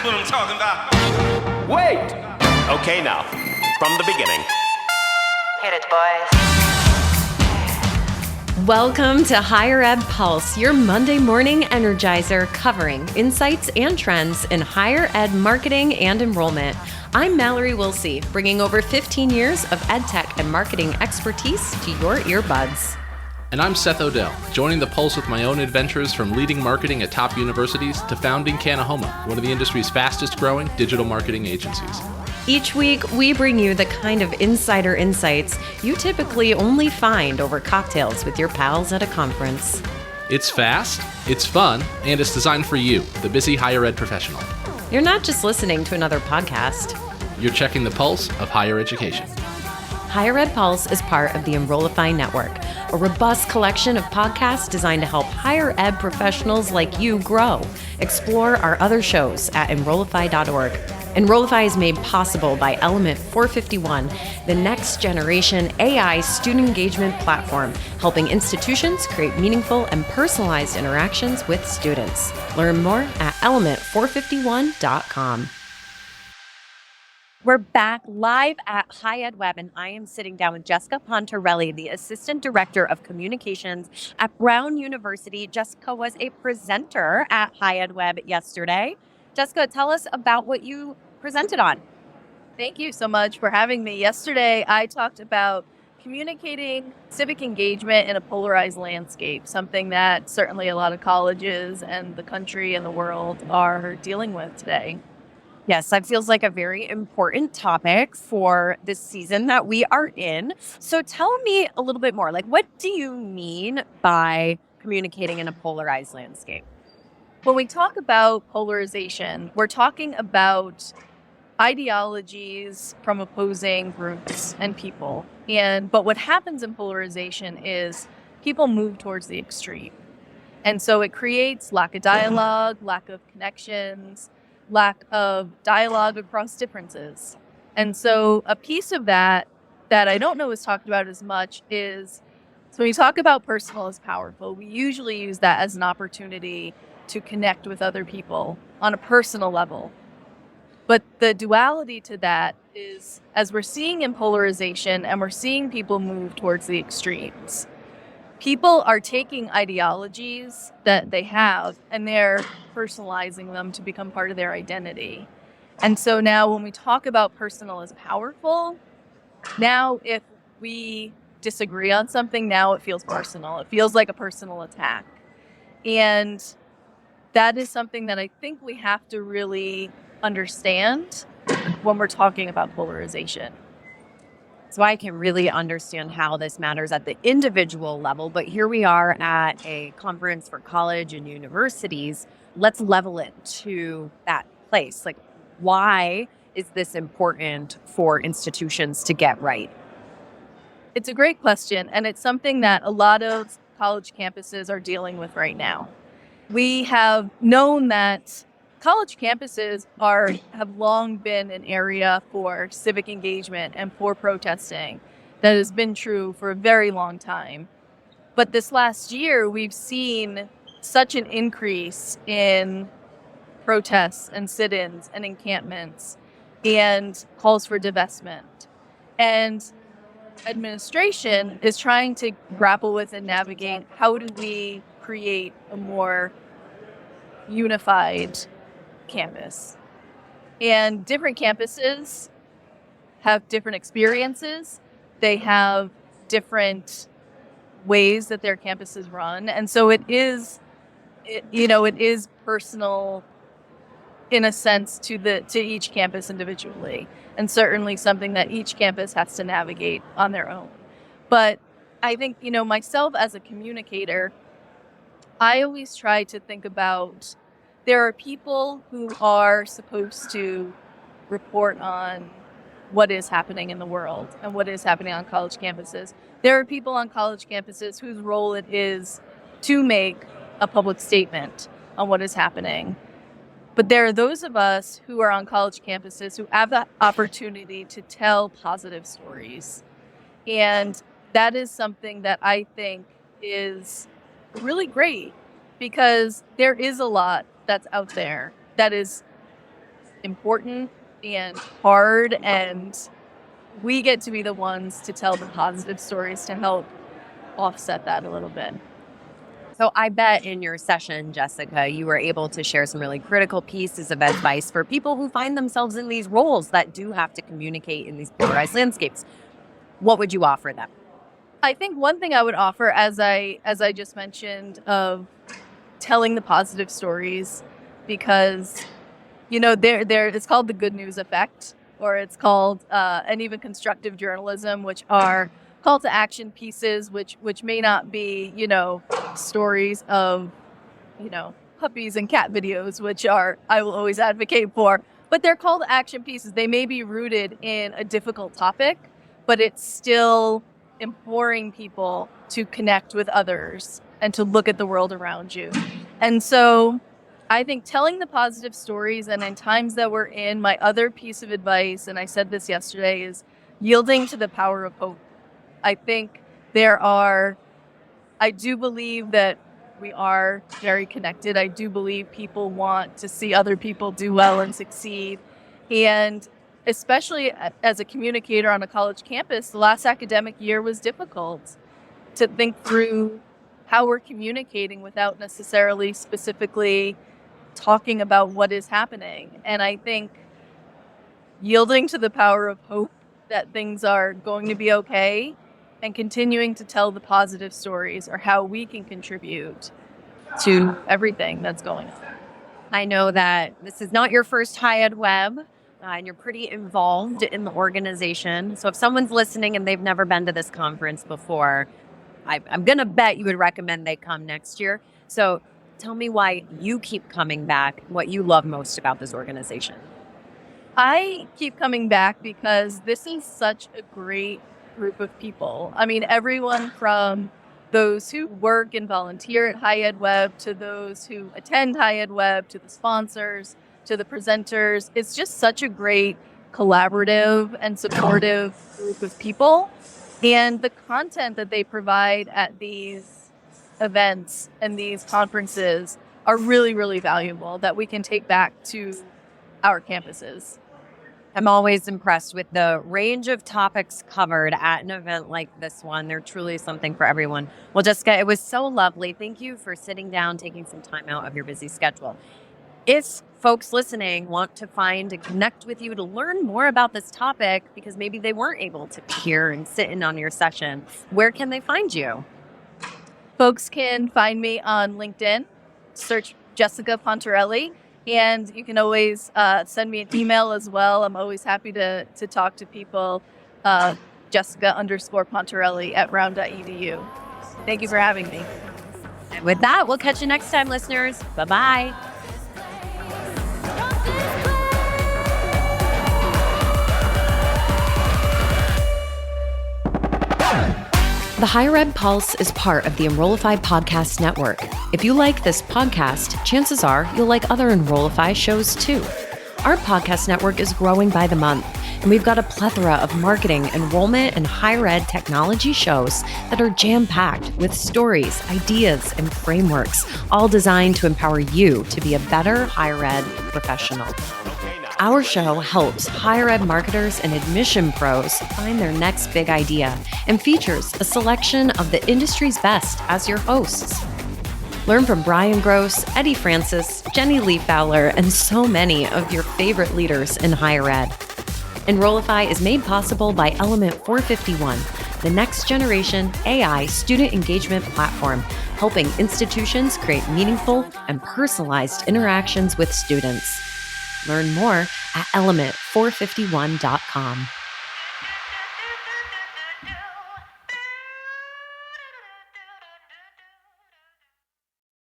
That's what I'm talking about. Wait! Okay, now, from the beginning. Hit it, boys. Welcome to HighEdWeb Pulse, your Monday morning energizer covering insights and trends in higher ed marketing and enrollment. I'm Mallory Wilsey, bringing over 15 years of ed tech and marketing expertise to your earbuds. And I'm Seth Odell, joining the Pulse with my own adventures from leading marketing at top universities to founding Kanahoma, one of the industry's fastest growing digital marketing agencies. Each week, we bring you the kind of insider insights you typically only find over cocktails with your pals at a conference. It's fast, it's fun, and it's designed for you, the busy higher ed professional. You're not just listening to another podcast. You're checking the pulse of higher education. HighEdWeb Pulse is part of the Enrollify Network, a robust collection of podcasts designed to help higher ed professionals like you grow. Explore our other shows at enrollify.org. Enrollify is made possible by Element 451, the next generation AI student engagement platform, helping institutions create meaningful and personalized interactions with students. Learn more at element451.com. We're back live at HighEdWeb, and I am sitting down with Jessica Pontarelli, the Assistant Director of Communications at Brown University. Jessica was a presenter at HighEdWeb yesterday. Jessica, tell us about what you presented on. Thank you so much for having me. Yesterday, I talked about communicating civic engagement in a polarized landscape, something that certainly a lot of colleges and the country and the world are dealing with today. Yes, that feels like a very important topic for this season that we are in. So tell me a little bit more, like what do you mean by communicating in a polarized landscape? When we talk about polarization, we're talking about ideologies from opposing groups and people. But what happens in polarization is people move towards the extreme. And so it creates lack of dialogue, lack of connections, lack of dialogue across differences. And so a piece of that I don't know is talked about as much is, so when we talk about personal is powerful, we usually use that as an opportunity to connect with other people on a personal level. But the duality to that is, as we're seeing in polarization and we're seeing people move towards the extremes, people are taking ideologies that they have and they're personalizing them to become part of their identity. And so now when we talk about personal as powerful, now if we disagree on something, now it feels personal. It feels like a personal attack. And that is something that I think we have to really understand when we're talking about polarization. So I can really understand how this matters at the individual level, but here we are at a conference for college and universities. Let's level it to that place. Like, why is this important for institutions to get right? It's a great question, and it's something that a lot of college campuses are dealing with right now. We have known that college campuses have long been an area for civic engagement and for protesting. That has been true for a very long time. But this last year, we've seen such an increase in protests and sit-ins and encampments and calls for divestment. And administration is trying to grapple with and navigate how do we create a more unified campus. And different campuses have different experiences. They have different ways that their campuses run. And so it is personal in a sense to each campus individually, and certainly something that each campus has to navigate on their own. But I think, myself as a communicator, I always try to think about there are people who are supposed to report on what is happening in the world and what is happening on college campuses. There are people on college campuses whose role it is to make a public statement on what is happening. But there are those of us who are on college campuses who have the opportunity to tell positive stories. And that is something that I think is really great, because there is a lot that's out there that is important and hard, and we get to be the ones to tell the positive stories to help offset that a little bit. So I bet in your session, Jessica, you were able to share some really critical pieces of advice for people who find themselves in these roles that do have to communicate in these polarized landscapes. What would you offer them? I think one thing I would offer, as I just mentioned, of telling the positive stories, because there it's called the good news effect, or it's called and even constructive journalism, which are call to action pieces, which may not be stories of puppies and cat videos, which I will always advocate for, but they're call to action pieces. They may be rooted in a difficult topic, but it's still imploring people to connect with others and to look at the world around you. And so I think telling the positive stories, and in times that we're in, my other piece of advice, and I said this yesterday, is yielding to the power of hope. I think I do believe that we are very connected. I do believe people want to see other people do well and succeed. And especially as a communicator on a college campus, the last academic year was difficult to think through how we're communicating without necessarily specifically talking about what is happening. And I think yielding to the power of hope that things are going to be okay and continuing to tell the positive stories are how we can contribute to everything that's going on. I know that this is not your first HighEdWeb, and you're pretty involved in the organization. So if someone's listening and they've never been to this conference before, I'm going to bet you would recommend they come next year. So tell me why you keep coming back, what you love most about this organization. I keep coming back because this is such a great group of people. I mean, everyone from those who work and volunteer at HighEdWeb to those who attend HighEdWeb to the sponsors to the presenters. It's just such a great collaborative and supportive group of people. And the content that they provide at these events and these conferences are really, really valuable that we can take back to our campuses. I'm always impressed with the range of topics covered at an event like this one. They're truly something for everyone. Well, Jessica, it was so lovely. Thank you for sitting down, taking some time out of your busy schedule. If folks listening want to find and connect with you to learn more about this topic, because maybe they weren't able to be here and sit in on your session, where can they find you? Folks can find me on LinkedIn, search Jessica Pontarelli. And you can always send me an email as well. I'm always happy to talk to people. Jessica_Pontarelli at brown.edu. Thank you for having me. And with that, we'll catch you next time, listeners. Bye-bye. The HighEdWeb Pulse is part of the Enrollify Podcast Network. If you like this podcast, chances are you'll like other Enrollify shows too. Our podcast network is growing by the month, and we've got a plethora of marketing, enrollment, and higher ed technology shows that are jam-packed with stories, ideas, and frameworks, all designed to empower you to be a better higher ed professional. Our show helps higher ed marketers and admission pros find their next big idea and features a selection of the industry's best as your hosts. Learn from Brian Gross, Eddie Francis, Jenny Lee Fowler, and so many of your favorite leaders in higher ed. Enrollify is made possible by Element 451, the next generation AI student engagement platform, helping institutions create meaningful and personalized interactions with students. Learn more at element451.com.